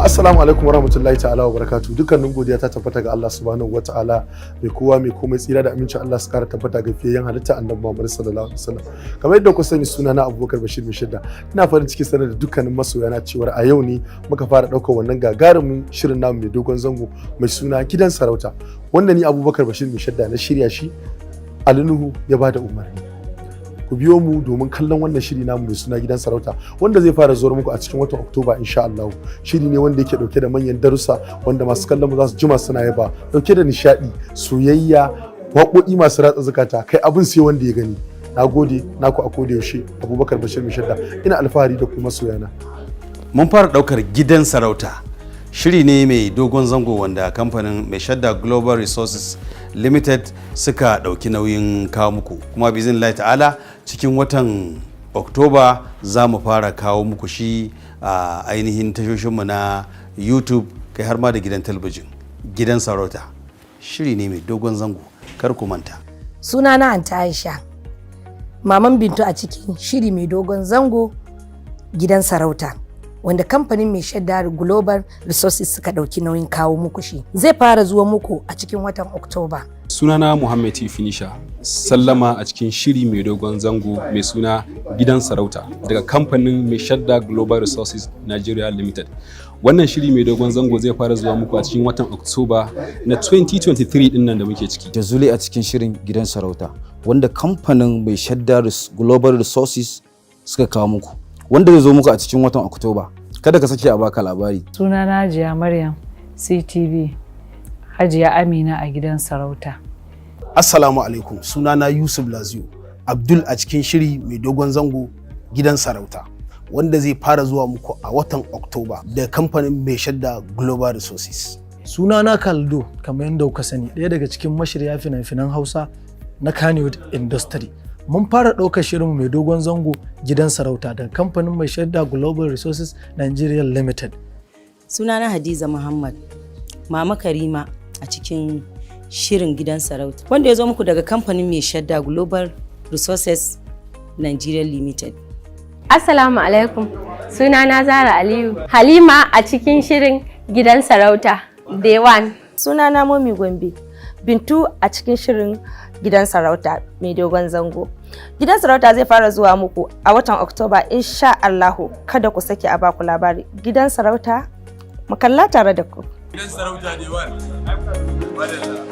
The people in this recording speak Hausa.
Assalamu alaikum warahmatullahi ta'ala wa barakatuh. Dukkanin godiya ta tabbata ga Allah subhanahu wa ta'ala mai kowa mai komai, tsira da amincin Allah su kara tabbata ga fiyayyen halitta annabi Muhammad sallallahu alaihi wasallam. Kamar yadda ku sani, suna na Abubakar Bashir Mishadda. Ina farin ciki sanar da dukkanin masoyana cewa a yau ne muka fara daukar wannan gagarumin shirin namu mai dogon zango mai suna Gidan Sarauta, wanda ni Abubakar Bashir Mishadda na shirya shi. Ali Nuhu ya bada umarni. Ku biyo mu domin kallon wannan shiri namu mai suna Gidan Sarauta, wanda zai fara zuwa muku a cikin watan Oktoba insha Allah. Shiri ne wanda yake dauke da manyan darussa wanda masu kallon mu za su jima suna yaba, dauke da nishadi, soyayya, waƙoƙi masu ratsa zakata, kai abin sai wanda ya gani. Nagode, naku a koda yaushe Abubakar Bashir Mishadda. Ina alfahari da ku masoyana. Mun fara daukar Gidan Sarauta. Shiri ne mai dogon zango wanda kamfanin Meshadda Global Resources Limited suka dauki nauyin kawo muku, kuma biznillahi ta'ala cikin watan Oktoba za mu fara kawo muku shi a ainihin tashoshinmu na YouTube, kai har ma da gidan talabijin. Gidan Sarauta shiri ne mai dogon zango, kar ku manta. Sunana Anta Aisha, maman Bintu a cikin shiri mai dogon zango Gidan Sarauta, wanda kamfanin Meshadda Global Resources suka dauki nauyin kawo muku shi. Zai fara zuwa muku a cikin watan Oktoba. Sunana Muhammad Finisha, sallama a cikin shiri mai dogon zango mai suna Gidan Sarauta daga kamfanin Meshadda Global Resources Nigeria Limited. Wannan shiri mai dogon zango zai fara zuwa muku a cikin watan Oktoba na 2023 din nan da muke ciki. Jazuli a cikin shirin Gidan Sarauta, wanda kamfanin Meshadda Global Resources suka kawo muku, wanda zai zo muku a cikin watan Oktoba. Kada ka sake a baka labari. Sunana Hajiya Maryam, CTV, Hajiya Amina a Gidan Sarauta. Assalamu alaikum, sunana Yusuf Laziu Abdul a cikin shiri mai dogon zango Gidan Sarauta, wanda zai fara zuwa muku a watan Oktoba da kamfanin Meshadda Global Resources. Sunana Kaldo, kamar yadda kuka sani, ɗaya daga cikin mashirya fina-finan Hausa na Kannywood Industry. Mun fara ɗaukar shirin mai dogon zango Gidan Sarauta daga kamfanin Meshadda Global Resources Nigeria Limited. Sunana Hadiza Muhammad, Mama Karima a cikin shirin Gidan Sarauta, wanda ya zo muku daga kamfanin Meshadda Global Resources Nigeria Limited. Assalamu alaikum, sunana Zara Aliyu, Halima a cikin shirin Gidan Sarauta, Day One. Sunana Momi Gombe, Bintu a cikin shirin Gidan Sarauta mai dogon zango. Gidan Sarauta zai fara zuwa muku a watan Oktoba insha Allahu. Kada ku sake a baku labari. Gidan Sarauta mu kalla tare da ku. Gidan Sarauta Day One.